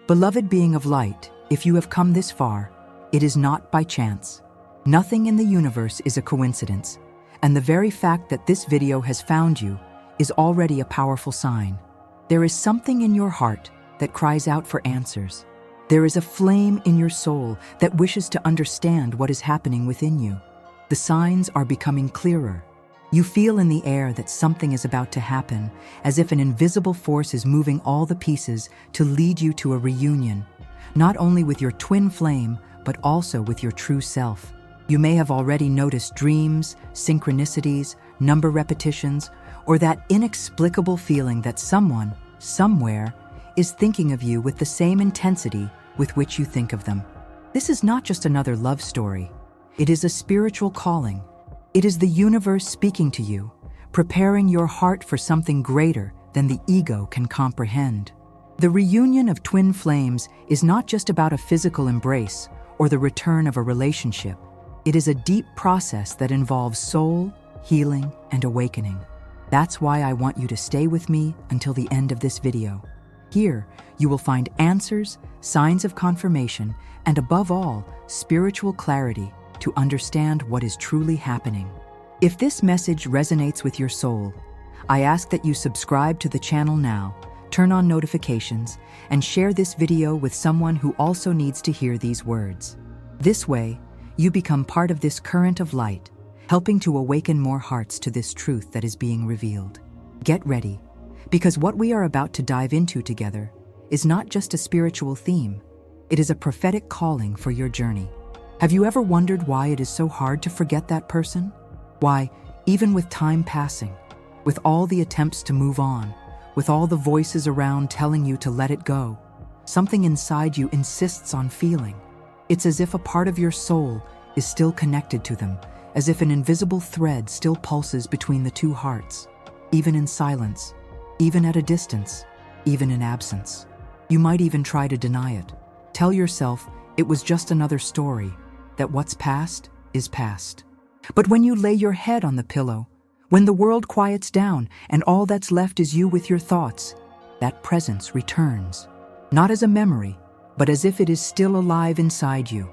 Beloved being of light, if you have come this far, it is not by chance. Nothing in the universe is a coincidence, and the very fact that this video has found you is already a powerful sign. There is something in your heart that cries out for answers. There is a flame in your soul that wishes to understand what is happening within you. The signs are becoming clearer. You feel in the air that something is about to happen, as if an invisible force is moving all the pieces to lead you to a reunion, not only with your twin flame, but also with your true self. You may have already noticed dreams, synchronicities, number repetitions, or that inexplicable feeling that someone, somewhere, is thinking of you with the same intensity with which you think of them. This is not just another love story. It is a spiritual calling. It is the universe speaking to you, preparing your heart for something greater than the ego can comprehend. The reunion of twin flames is not just about a physical embrace or the return of a relationship. It is a deep process that involves soul, healing, and awakening. That's why I want you to stay with me until the end of this video. Here, you will find answers, signs of confirmation, and above all, spiritual clarity to understand what is truly happening. If this message resonates with your soul, I ask that you subscribe to the channel now, turn on notifications, and share this video with someone who also needs to hear these words. This way, you become part of this current of light, helping to awaken more hearts to this truth that is being revealed. Get ready, because what we are about to dive into together is not just a spiritual theme, it is a prophetic calling for your journey. Have you ever wondered why it is so hard to forget that person? Why, even with time passing, with all the attempts to move on, with all the voices around telling you to let it go, something inside you insists on feeling. It's as if a part of your soul is still connected to them, as if an invisible thread still pulses between the two hearts, even in silence, even at a distance, even in absence. You might even try to deny it. Tell yourself it was just another story, that what's past is past. But when you lay your head on the pillow, when the world quiets down and all that's left is you with your thoughts, that presence returns, not as a memory, but as if it is still alive inside you.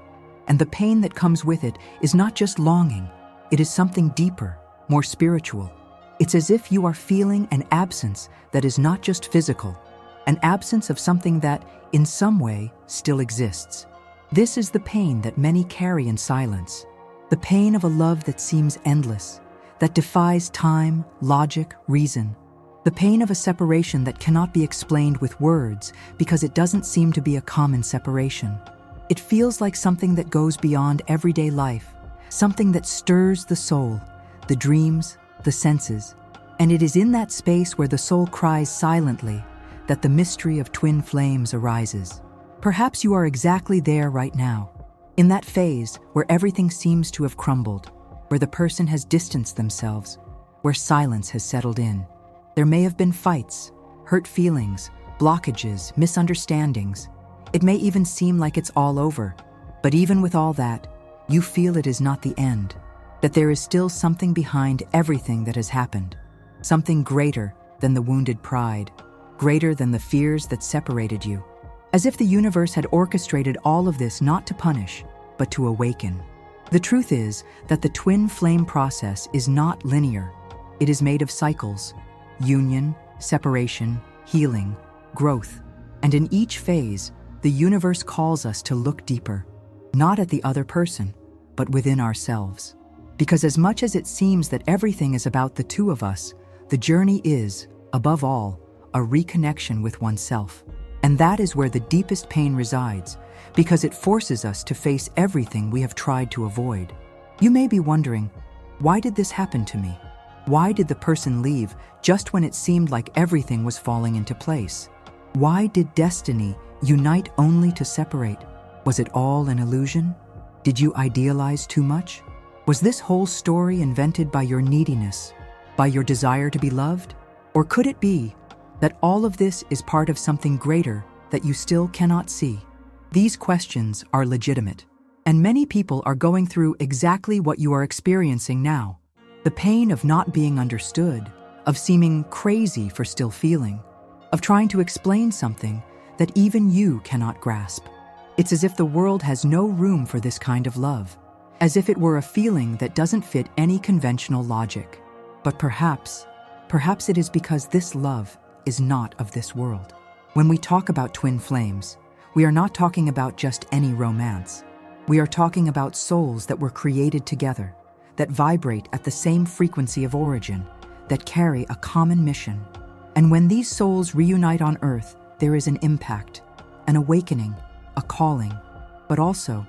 And the pain that comes with it is not just longing, it is something deeper, more spiritual. It's as if you are feeling an absence that is not just physical, an absence of something that, in some way, still exists. This is the pain that many carry in silence, the pain of a love that seems endless, that defies time, logic, reason, the pain of a separation that cannot be explained with words because it doesn't seem to be a common separation. It feels like something that goes beyond everyday life, something that stirs the soul, the dreams, the senses, and it is in that space where the soul cries silently that the mystery of twin flames arises. Perhaps you are exactly there right now, in that phase where everything seems to have crumbled, where the person has distanced themselves, where silence has settled in. There may have been fights, hurt feelings, blockages, misunderstandings. It may even seem like it's all over, but even with all that, you feel it is not the end, that there is still something behind everything that has happened, something greater than the wounded pride, greater than the fears that separated you. As if the universe had orchestrated all of this not to punish, but to awaken. The truth is that the twin flame process is not linear. It is made of cycles: union, separation, healing, growth. And in each phase, the universe calls us to look deeper, not at the other person, but within ourselves. Because as much as it seems that everything is about the two of us, the journey is, above all, a reconnection with oneself. And that is where the deepest pain resides, because it forces us to face everything we have tried to avoid. You may be wondering, why did this happen to me? Why did the person leave just when it seemed like everything was falling into place? Why did destiny unite only to separate? Was it all an illusion? Did you idealize too much? Was this whole story invented by your neediness, by your desire to be loved? Or could it be that all of this is part of something greater that you still cannot see? These questions are legitimate, and many people are going through exactly what you are experiencing now. The pain of not being understood, of seeming crazy for still feeling, of trying to explain something that even you cannot grasp. It's as if the world has no room for this kind of love, as if it were a feeling that doesn't fit any conventional logic. But perhaps it is because this love is not of this world. When we talk about twin flames, we are not talking about just any romance. We are talking about souls that were created together, that vibrate at the same frequency of origin, that carry a common mission. And when these souls reunite on Earth, there is an impact, an awakening, a calling, but also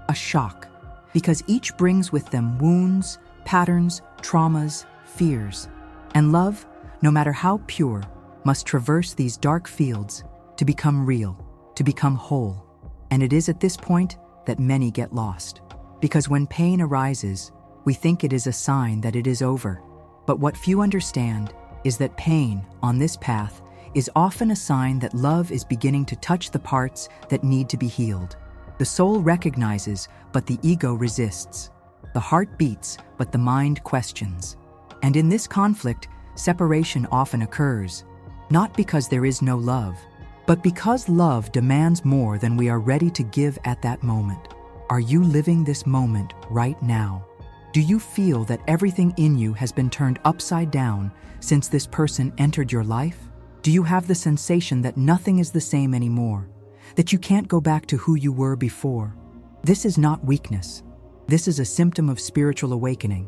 a shock, because each brings with them wounds, patterns, traumas, fears. And love, no matter how pure, must traverse these dark fields to become real, to become whole. And it is at this point that many get lost. Because when pain arises, we think it is a sign that it is over. But what few understand is that pain on this path is often a sign that love is beginning to touch the parts that need to be healed. The soul recognizes, but the ego resists. The heart beats, but the mind questions. And in this conflict, separation often occurs, not because there is no love, but because love demands more than we are ready to give at that moment. Are you living this moment right now? Do you feel that everything in you has been turned upside down since this person entered your life? Do you have the sensation that nothing is the same anymore, that you can't go back to who you were before? This is not weakness. This is a symptom of spiritual awakening.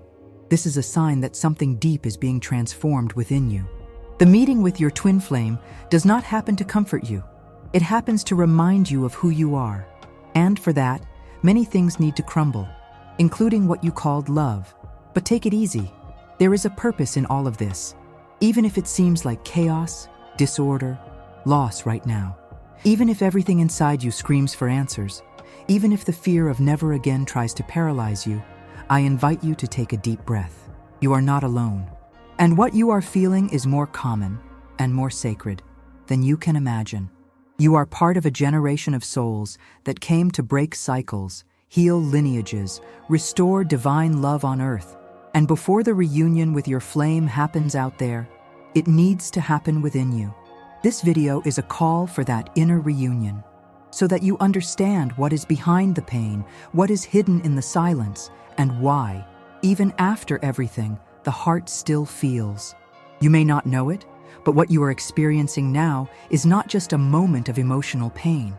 This is a sign that something deep is being transformed within you. The meeting with your twin flame does not happen to comfort you. It happens to remind you of who you are. And for that, many things need to crumble, including what you called love. But take it easy. There is a purpose in all of this, even if it seems like chaos, disorder, loss right now. Even if everything inside you screams for answers, even if the fear of never again tries to paralyze you, I invite you to take a deep breath. You are not alone. And what you are feeling is more common and more sacred than you can imagine. You are part of a generation of souls that came to break cycles, heal lineages, restore divine love on Earth. And before the reunion with your flame happens out there, it needs to happen within you. This video is a call for that inner reunion, so that you understand what is behind the pain, what is hidden in the silence, and why, even after everything, the heart still feels. You may not know it, but what you are experiencing now is not just a moment of emotional pain.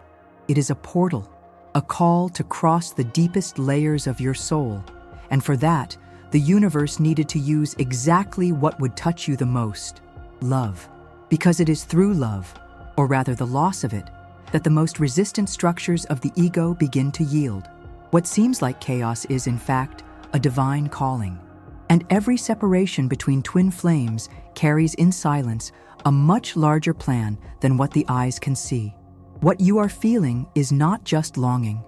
It is a portal, a call to cross the deepest layers of your soul. And for that, the universe needed to use exactly what would touch you the most: love. Because it is through love, or rather the loss of it, that the most resistant structures of the ego begin to yield. What seems like chaos is, in fact, a divine calling. And every separation between twin flames carries in silence a much larger plan than what the eyes can see. What you are feeling is not just longing.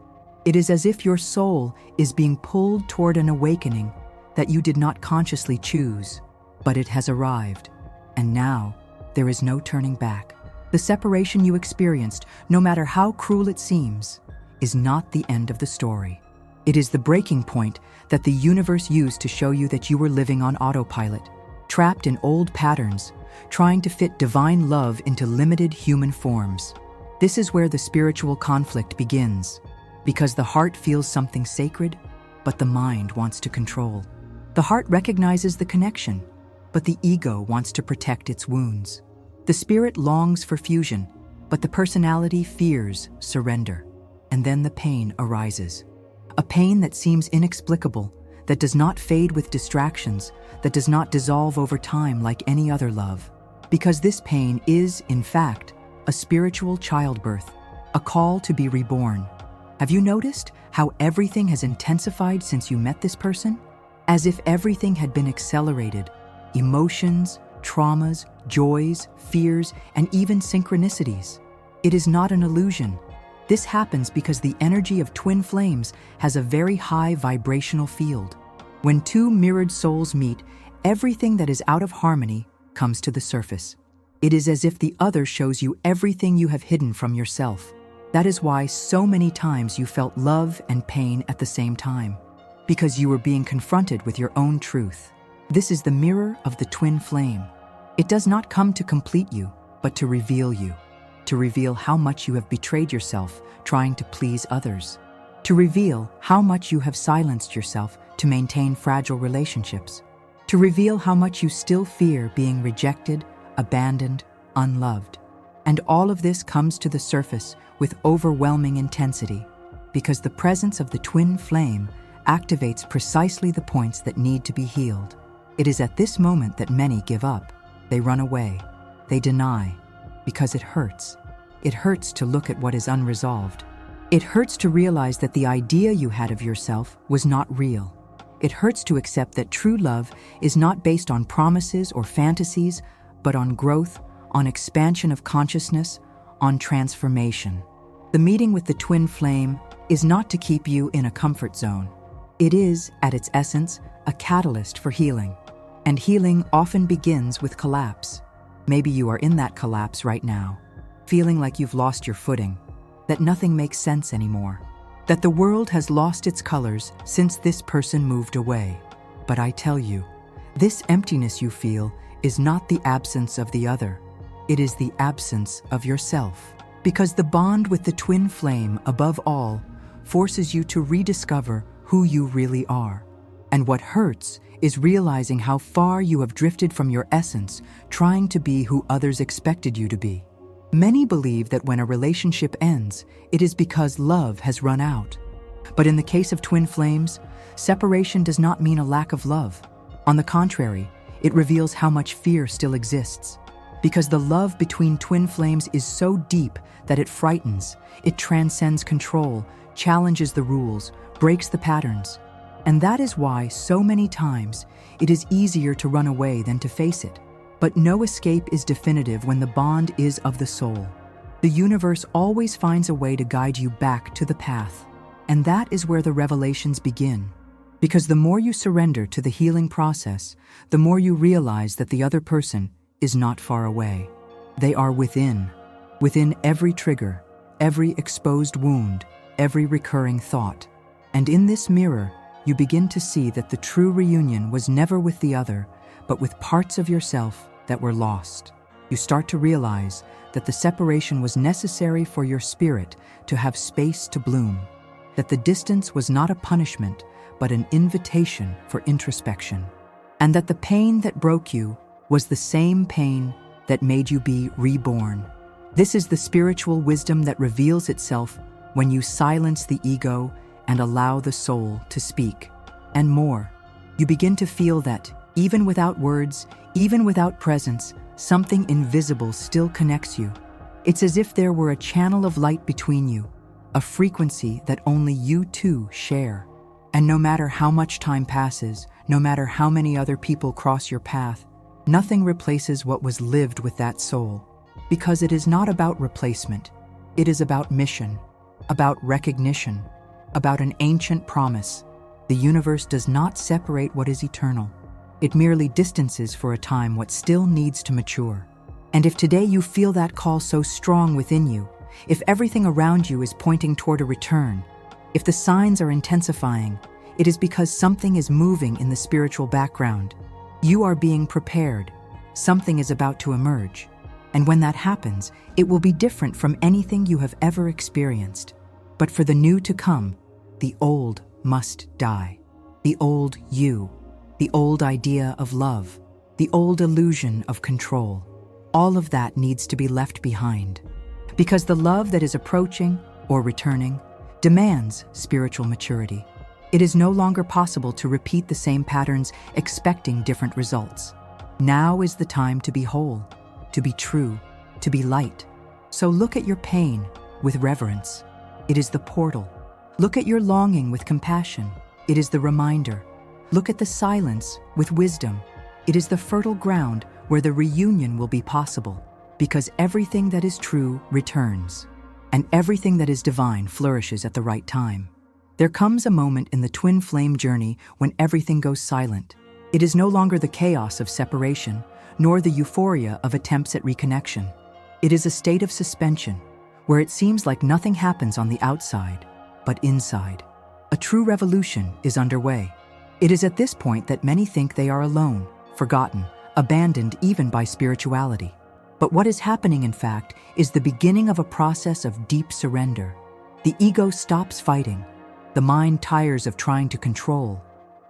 It is as if your soul is being pulled toward an awakening that you did not consciously choose, but it has arrived. And now, there is no turning back. The separation you experienced, no matter how cruel it seems, is not the end of the story. It is the breaking point that the universe used to show you that you were living on autopilot, trapped in old patterns, trying to fit divine love into limited human forms. This is where the spiritual conflict begins, because the heart feels something sacred, but the mind wants to control. The heart recognizes the connection, but the ego wants to protect its wounds. The spirit longs for fusion, but the personality fears surrender. And then the pain arises. A pain that seems inexplicable, that does not fade with distractions, that does not dissolve over time like any other love. Because this pain is, in fact, a spiritual childbirth, a call to be reborn. Have you noticed how everything has intensified since you met this person? As if everything had been accelerated. Emotions, traumas, joys, fears, and even synchronicities. It is not an illusion. This happens because the energy of twin flames has a very high vibrational field. When two mirrored souls meet, everything that is out of harmony comes to the surface. It is as if the other shows you everything you have hidden from yourself. That is why so many times you felt love and pain at the same time, because you were being confronted with your own truth. This is the mirror of the twin flame. It does not come to complete you, but to reveal you, to reveal how much you have betrayed yourself trying to please others, to reveal how much you have silenced yourself to maintain fragile relationships, to reveal how much you still fear being rejected, abandoned, unloved. And all of this comes to the surface with overwhelming intensity, because the presence of the twin flame activates precisely the points that need to be healed. It is at this moment that many give up. They run away. They deny, because it hurts. It hurts to look at what is unresolved. It hurts to realize that the idea you had of yourself was not real. It hurts to accept that true love is not based on promises or fantasies, but on growth, on expansion of consciousness, on transformation. The meeting with the twin flame is not to keep you in a comfort zone. It is, at its essence, a catalyst for healing. And healing often begins with collapse. Maybe you are in that collapse right now, feeling like you've lost your footing, that nothing makes sense anymore, that the world has lost its colors since this person moved away. But I tell you, this emptiness you feel is not the absence of the other. It is the absence of yourself. Because the bond with the twin flame, above all, forces you to rediscover who you really are. And what hurts is realizing how far you have drifted from your essence, trying to be who others expected you to be. Many believe that when a relationship ends, it is because love has run out. But in the case of twin flames, separation does not mean a lack of love. On the contrary, it reveals how much fear still exists. Because the love between twin flames is so deep that it frightens, it transcends control, challenges the rules, breaks the patterns. And that is why so many times it is easier to run away than to face it. But no escape is definitive when the bond is of the soul. The universe always finds a way to guide you back to the path. And that is where the revelations begin. Because the more you surrender to the healing process, the more you realize that the other person is not far away. They are within every trigger, every exposed wound, every recurring thought. And in this mirror, you begin to see that the true reunion was never with the other, but with parts of yourself that were lost. You start to realize that the separation was necessary for your spirit to have space to bloom, that the distance was not a punishment, but an invitation for introspection, and that the pain that broke you was the same pain that made you be reborn. This is the spiritual wisdom that reveals itself when you silence the ego and allow the soul to speak. And more, you begin to feel that, even without words, even without presence, something invisible still connects you. It's as if there were a channel of light between you, a frequency that only you two share. And no matter how much time passes, no matter how many other people cross your path, nothing replaces what was lived with that soul. Because it is not about replacement. It is about mission, about recognition, about an ancient promise. The universe does not separate what is eternal. It merely distances for a time what still needs to mature. And if today you feel that call so strong within you, if everything around you is pointing toward a return, if the signs are intensifying, it is because something is moving in the spiritual background. You are being prepared. Something is about to emerge. And when that happens, it will be different from anything you have ever experienced. But for the new to come, the old must die. The old you, the old idea of love, the old illusion of control. All of that needs to be left behind. Because the love that is approaching or returning demands spiritual maturity. It is no longer possible to repeat the same patterns expecting different results. Now is the time to be whole, to be true, to be light. So look at your pain with reverence. It is the portal. Look at your longing with compassion. It is the reminder. Look at the silence with wisdom. It is the fertile ground where the reunion will be possible, because everything that is true returns, and everything that is divine flourishes at the right time. There comes a moment in the twin flame journey when everything goes silent. It is no longer the chaos of separation, nor the euphoria of attempts at reconnection. It is a state of suspension, where it seems like nothing happens on the outside, but inside. A true revolution is underway. It is at this point that many think they are alone, forgotten, abandoned even by spirituality. But what is happening, in fact, is the beginning of a process of deep surrender. The ego stops fighting, the mind tires of trying to control,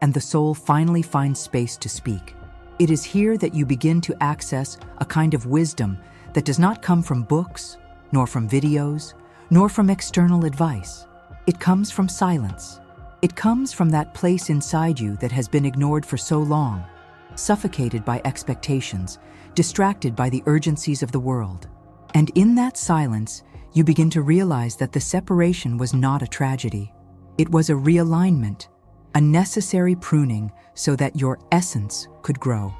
and the soul finally finds space to speak. It is here that you begin to access a kind of wisdom that does not come from books, nor from videos, nor from external advice. It comes from silence. It comes from that place inside you that has been ignored for so long, suffocated by expectations, distracted by the urgencies of the world. And in that silence, you begin to realize that the separation was not a tragedy. It was a realignment, a necessary pruning so that your essence could grow.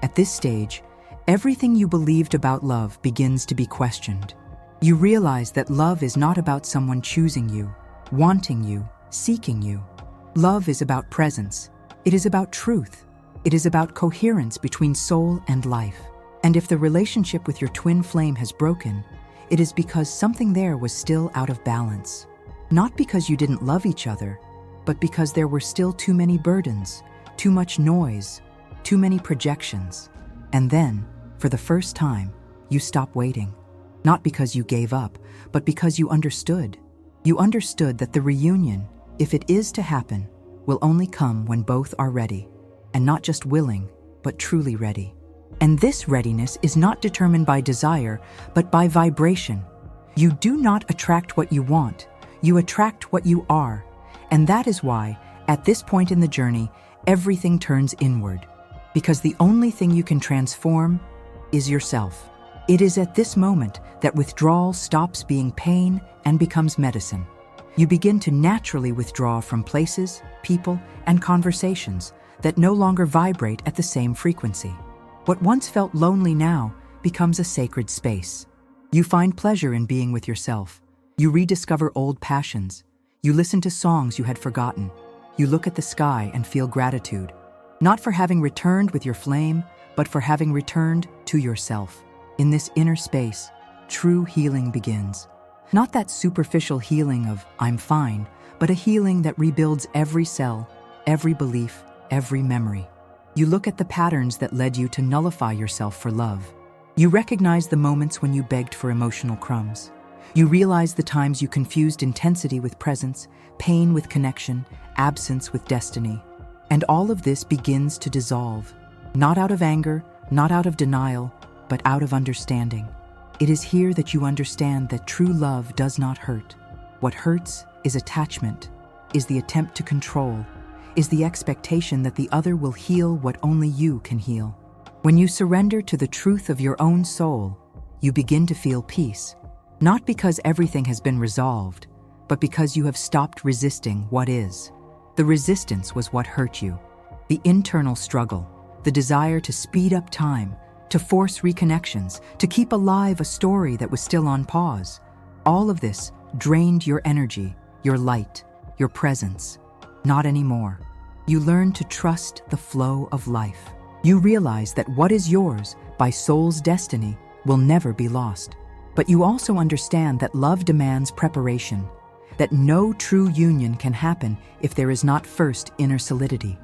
At this stage, everything you believed about love begins to be questioned. You realize that love is not about someone choosing you, wanting you, seeking you. Love is about presence. It is about truth. It is about coherence between soul and life. And if the relationship with your twin flame has broken, it is because something there was still out of balance. Not because you didn't love each other, but because there were still too many burdens, too much noise, too many projections. And then, for the first time, you stop waiting. Not because you gave up, but because you understood. You understood that the reunion, if it is to happen, will only come when both are ready. And not just willing, but truly ready. And this readiness is not determined by desire, but by vibration. You do not attract what you want, you attract what you are. And that is why, at this point in the journey, everything turns inward. Because the only thing you can transform is yourself. It is at this moment that withdrawal stops being pain and becomes medicine. You begin to naturally withdraw from places, people, and conversations that no longer vibrate at the same frequency. What once felt lonely now becomes a sacred space. You find pleasure in being with yourself. You rediscover old passions. You listen to songs you had forgotten. You look at the sky and feel gratitude, not for having returned with your flame, but for having returned to yourself. In this inner space, true healing begins. Not that superficial healing of "I'm fine," but a healing that rebuilds every cell, every belief, every memory. You look at the patterns that led you to nullify yourself for love. You recognize the moments when you begged for emotional crumbs. You realize the times you confused intensity with presence, pain with connection, absence with destiny. And all of this begins to dissolve, not out of anger, not out of denial, but out of understanding. It is here that you understand that true love does not hurt. What hurts is attachment, is the attempt to control, is the expectation that the other will heal what only you can heal. When you surrender to the truth of your own soul, you begin to feel peace. Not because everything has been resolved, but because you have stopped resisting what is. The resistance was what hurt you. The internal struggle, the desire to speed up time, to force reconnections, to keep alive a story that was still on pause. All of this drained your energy, your light, your presence. Not anymore. You learn to trust the flow of life. You realize that what is yours by soul's destiny will never be lost. But you also understand that love demands preparation, that no true union can happen if there is not first inner solidity.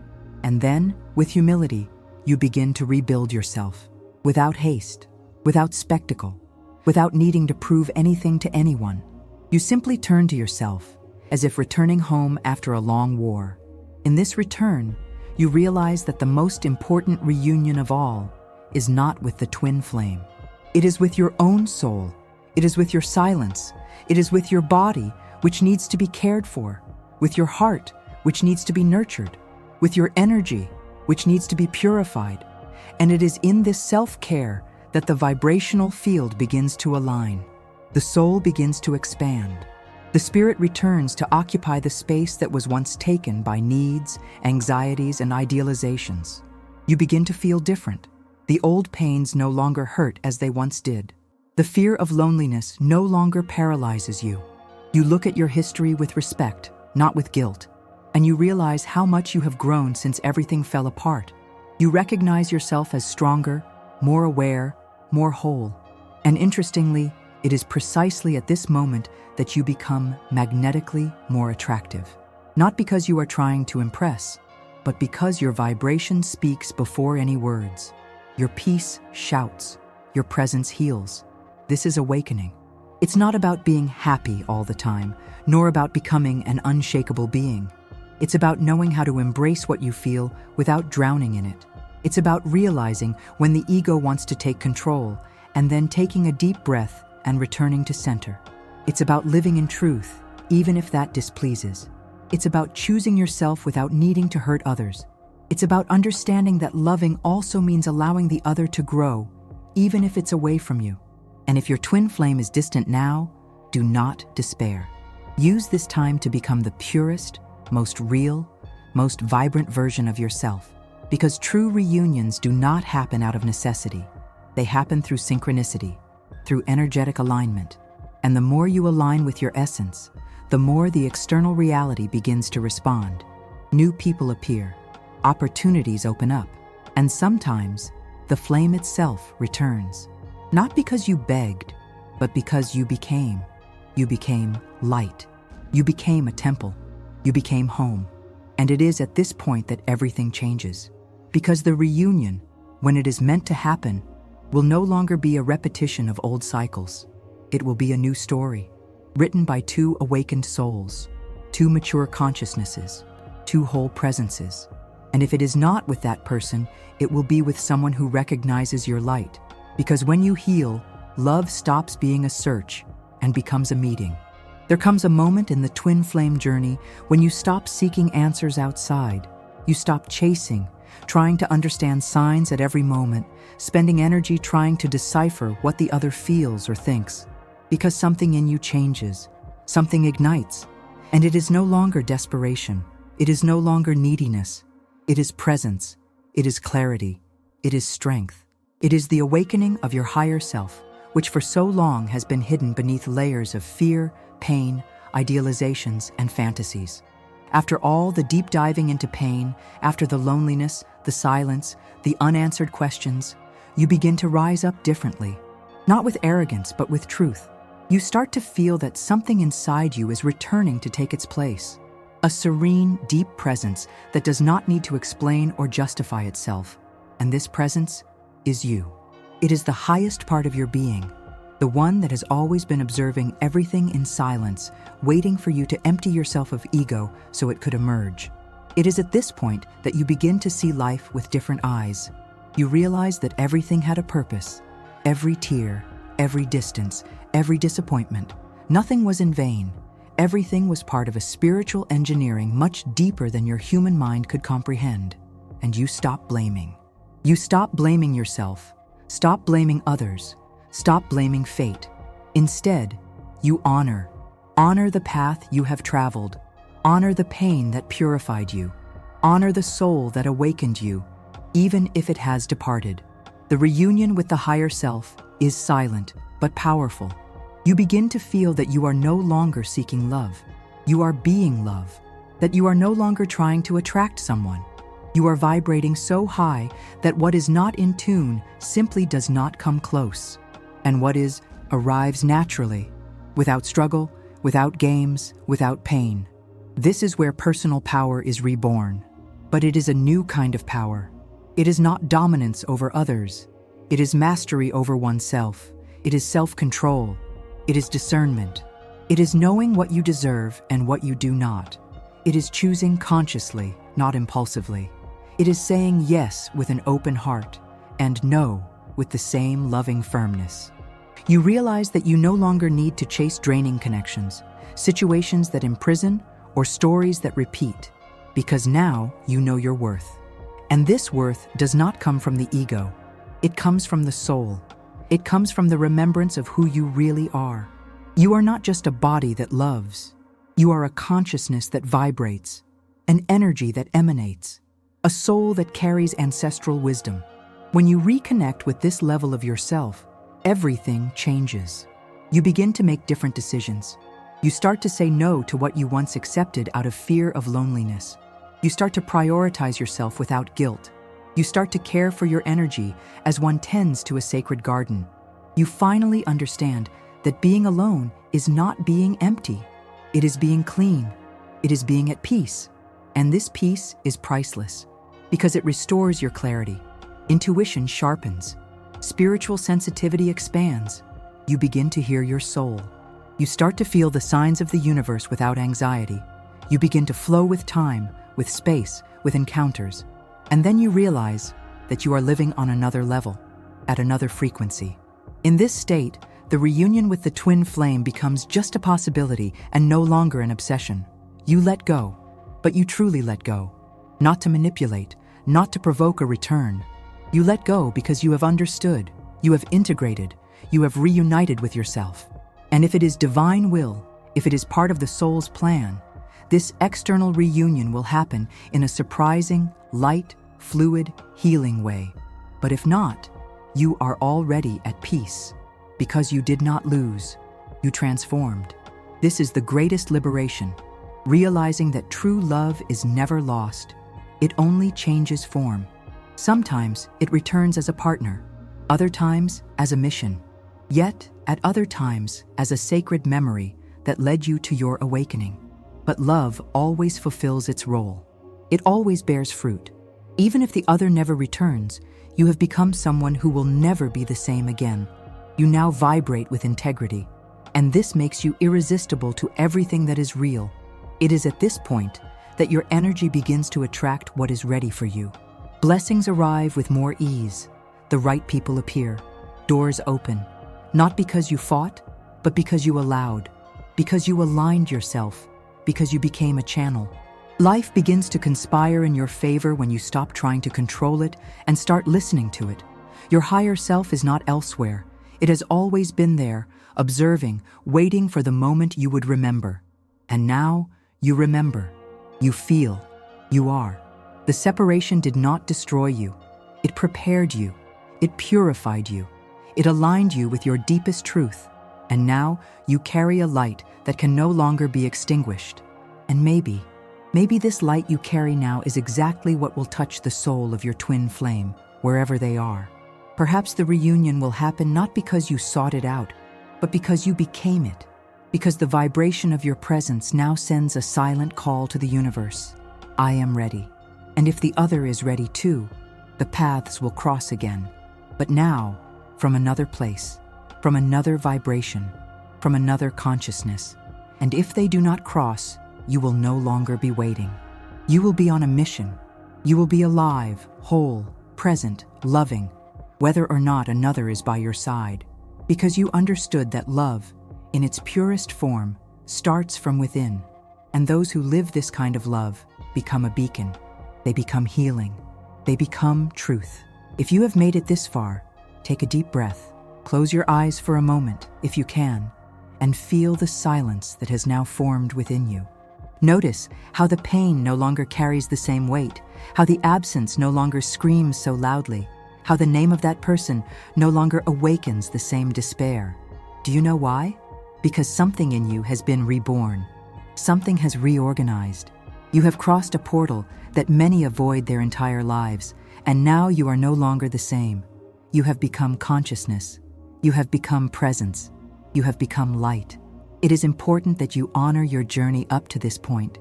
And then, with humility, you begin to rebuild yourself, without haste, without spectacle, without needing to prove anything to anyone. You simply turn to yourself, as if returning home after a long war. In this return, you realize that the most important reunion of all is not with the twin flame. It is with your own soul. It is with your silence. It is with your body, which needs to be cared for, with your heart, which needs to be nurtured, with your energy, which needs to be purified. And it is in this self-care that the vibrational field begins to align. The soul begins to expand. The spirit returns to occupy the space that was once taken by needs, anxieties, and idealizations. You begin to feel different. The old pains no longer hurt as they once did. The fear of loneliness no longer paralyzes you. You look at your history with respect, not with guilt, and you realize how much you have grown since everything fell apart. You recognize yourself as stronger, more aware, more whole. And interestingly, it is precisely at this moment that you become magnetically more attractive. Not because you are trying to impress, but because your vibration speaks before any words. Your peace shouts. your presence heals. This is awakening. It's not about being happy all the time, nor about becoming an unshakable being. It's about knowing how to embrace what you feel without drowning in it. It's about realizing when the ego wants to take control, and then taking a deep breath and returning to center. It's about living in truth, even if that displeases. It's about choosing yourself without needing to hurt others. It's about understanding that loving also means allowing the other to grow, even if it's away from you. And if your twin flame is distant now, do not despair. Use this time to become the purest, most real, most vibrant version of yourself. Because true reunions do not happen out of necessity. They happen through synchronicity, through energetic alignment. And the more you align with your essence, the more the external reality begins to respond. New people appear, opportunities open up, and sometimes the flame itself returns. Not because you begged, but because you became. You became light. You became a temple. You became home. And it is at this point that everything changes. Because the reunion, when it is meant to happen, will no longer be a repetition of old cycles. It will be a new story, written by two awakened souls, two mature consciousnesses, two whole presences. And if it is not with that person, it will be with someone who recognizes your light. Because when you heal, love stops being a search and becomes a meeting. There comes a moment in the twin flame journey when you stop seeking answers outside. You stop chasing, trying to understand signs at every moment, spending energy trying to decipher what the other feels or thinks. Because something in you changes, something ignites, and it is no longer desperation. It is no longer neediness. It is presence. It is clarity. It is strength. It is the awakening of your higher self, which for so long has been hidden beneath layers of fear, pain, idealizations, and fantasies. After all the deep diving into pain, after the loneliness, the silence, the unanswered questions, you begin to rise up differently. Not with arrogance, but with truth. You start to feel that something inside you is returning to take its place. A serene, deep presence that does not need to explain or justify itself. And this presence is you. It is the highest part of your being, the one that has always been observing everything in silence, waiting for you to empty yourself of ego so it could emerge. It is at this point that you begin to see life with different eyes. You realize that everything had a purpose. Every tear, every distance, every disappointment. Nothing was in vain. Everything was part of a spiritual engineering much deeper than your human mind could comprehend. And you stop blaming. You stop blaming yourself. Stop blaming others. Stop blaming fate. Instead, you honor. Honor the path you have traveled. Honor the pain that purified you. Honor the soul that awakened you, even if it has departed. The reunion with the higher self is silent but powerful. You begin to feel that you are no longer seeking love. You are being love. That you are no longer trying to attract someone. You are vibrating so high that what is not in tune simply does not come close. And what is, arrives naturally, without struggle, without games, without pain. This is where personal power is reborn. But it is a new kind of power. It is not dominance over others. It is mastery over oneself. It is self-control. It is discernment. It is knowing what you deserve and what you do not. It is choosing consciously, not impulsively. It is saying yes with an open heart and no with the same loving firmness. You realize that you no longer need to chase draining connections, situations that imprison, or stories that repeat, because now you know your worth. And this worth does not come from the ego. It comes from the soul. It comes from the remembrance of who you really are. You are not just a body that loves. You are a consciousness that vibrates, an energy that emanates, a soul that carries ancestral wisdom. When you reconnect with this level of yourself, everything changes. You begin to make different decisions. You start to say no to what you once accepted out of fear of loneliness. You start to prioritize yourself without guilt. You start to care for your energy as one tends to a sacred garden. You finally understand that being alone is not being empty. It is being clean. It is being at peace. And this peace is priceless because it restores your clarity. Intuition sharpens. Spiritual sensitivity expands. You begin to hear your soul. You start to feel the signs of the universe without anxiety. You begin to flow with time, with space, with encounters. And then you realize that you are living on another level, at another frequency. In this state, the reunion with the twin flame becomes just a possibility and no longer an obsession. You let go, but you truly let go. Not to manipulate, not to provoke a return. You let go because you have understood, you have integrated, you have reunited with yourself. And if it is divine will, if it is part of the soul's plan, this external reunion will happen in a surprising, light, fluid, healing way. But if not, you are already at peace. Because you did not lose, you transformed. This is the greatest liberation, realizing that true love is never lost. It only changes form. Sometimes it returns as a partner, other times as a mission, yet at other times as a sacred memory that led you to your awakening. But love always fulfills its role. It always bears fruit. Even if the other never returns, you have become someone who will never be the same again. You now vibrate with integrity, and this makes you irresistible to everything that is real. It is at this point that your energy begins to attract what is ready for you. Blessings arrive with more ease. The right people appear. Doors open. Not because you fought, but because you allowed. Because you aligned yourself. Because you became a channel. Life begins to conspire in your favor when you stop trying to control it and start listening to it. Your higher self is not elsewhere. It has always been there, observing, waiting for the moment you would remember. And now, you remember. You feel. You are. The separation did not destroy you. It prepared you. It purified you. It aligned you with your deepest truth. And now, you carry a light that can no longer be extinguished. And maybe this light you carry now is exactly what will touch the soul of your twin flame, wherever they are. Perhaps the reunion will happen not because you sought it out, but because you became it. Because the vibration of your presence now sends a silent call to the universe. I am ready. And if the other is ready too, the paths will cross again. But now, from another place, from another vibration, from another consciousness. And if they do not cross, you will no longer be waiting. You will be on a mission. You will be alive, whole, present, loving, whether or not another is by your side. Because you understood that love, in its purest form, starts from within. And those who live this kind of love become a beacon. They become healing. They become truth. If you have made it this far, take a deep breath. Close your eyes for a moment, if you can, and feel the silence that has now formed within you. Notice how the pain no longer carries the same weight, how the absence no longer screams so loudly, how the name of that person no longer awakens the same despair. Do you know why? Because something in you has been reborn. Something has reorganized. You have crossed a portal that many avoid their entire lives, and now you are no longer the same. You have become consciousness. You have become presence. You have become light. It is important that you honor your journey up to this point.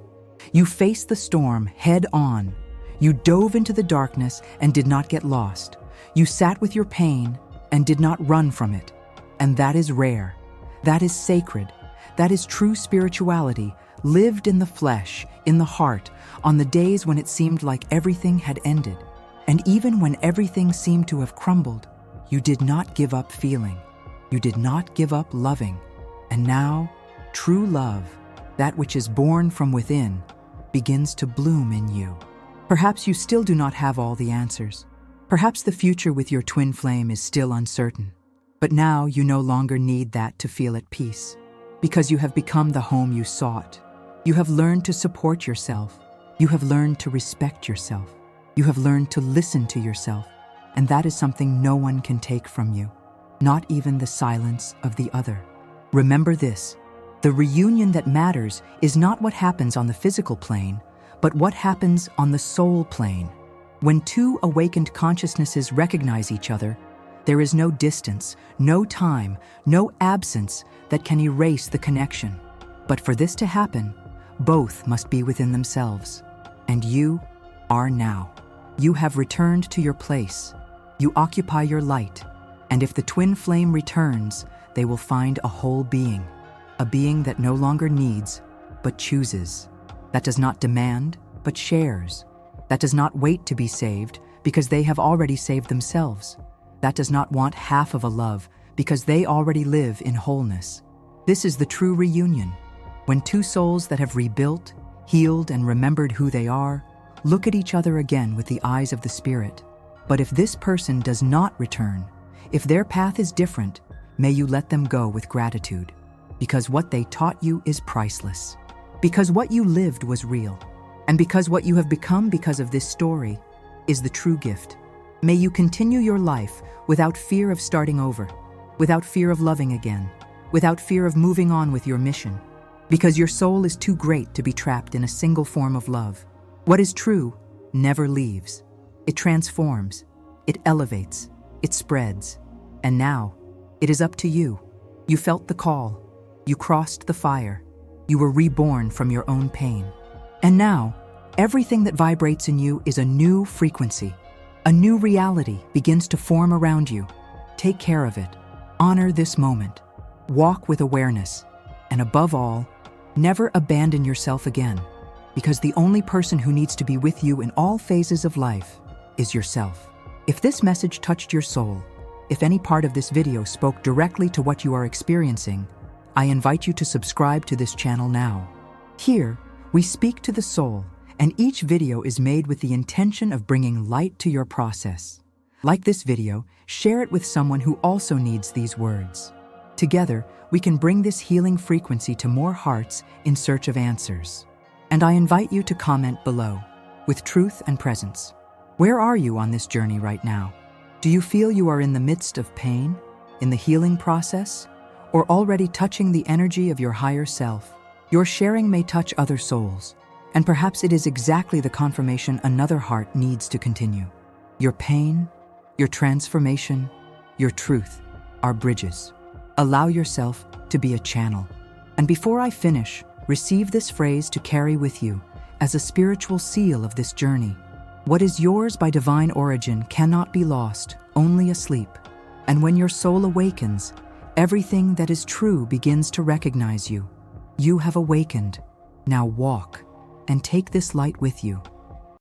You faced the storm head on. You dove into the darkness and did not get lost. You sat with your pain and did not run from it. And that is rare. That is sacred. That is true spirituality, lived in the flesh, in the heart, on the days when it seemed like everything had ended. And even when everything seemed to have crumbled, you did not give up feeling. You did not give up loving. And now, true love, that which is born from within, begins to bloom in you. Perhaps you still do not have all the answers. Perhaps the future with your twin flame is still uncertain. But now you no longer need that to feel at peace, because you have become the home you sought. You have learned to support yourself. You have learned to respect yourself. You have learned to listen to yourself. And that is something no one can take from you, not even the silence of the other. Remember this, the reunion that matters is not what happens on the physical plane, but what happens on the soul plane. When two awakened consciousnesses recognize each other, there is no distance, no time, no absence that can erase the connection. But for this to happen, both must be within themselves. And you are now. You have returned to your place. You occupy your light. And if the twin flame returns, they will find a whole being, a being that no longer needs, but chooses, that does not demand, but shares, that does not wait to be saved because they have already saved themselves, that does not want half of a love because they already live in wholeness. This is the true reunion, when two souls that have rebuilt, healed, and remembered who they are, look at each other again with the eyes of the Spirit. But if this person does not return, if their path is different, may you let them go with gratitude, because what they taught you is priceless, because what you lived was real, and because what you have become because of this story is the true gift. May you continue your life without fear of starting over, without fear of loving again, without fear of moving on with your mission, because your soul is too great to be trapped in a single form of love. What is true never leaves. It transforms, it elevates, it spreads. And now, it is up to you. You felt the call. You crossed the fire. You were reborn from your own pain. And now, everything that vibrates in you is a new frequency. A new reality begins to form around you. Take care of it. Honor this moment. Walk with awareness. And above all, never abandon yourself again, because the only person who needs to be with you in all phases of life is yourself. If this message touched your soul, if any part of this video spoke directly to what you are experiencing, I invite you to subscribe to this channel now. Here, we speak to the soul, and each video is made with the intention of bringing light to your process. Like this video, share it with someone who also needs these words. Together, we can bring this healing frequency to more hearts in search of answers. And I invite you to comment below, with truth and presence. Where are you on this journey right now? Do you feel you are in the midst of pain, in the healing process, or already touching the energy of your higher self? Your sharing may touch other souls, and perhaps it is exactly the confirmation another heart needs to continue. Your pain, your transformation, your truth are bridges. Allow yourself to be a channel. And before I finish, receive this phrase to carry with you as a spiritual seal of this journey. What is yours by divine origin cannot be lost, only asleep. And when your soul awakens, everything that is true begins to recognize you. You have awakened. Now walk and take this light with you.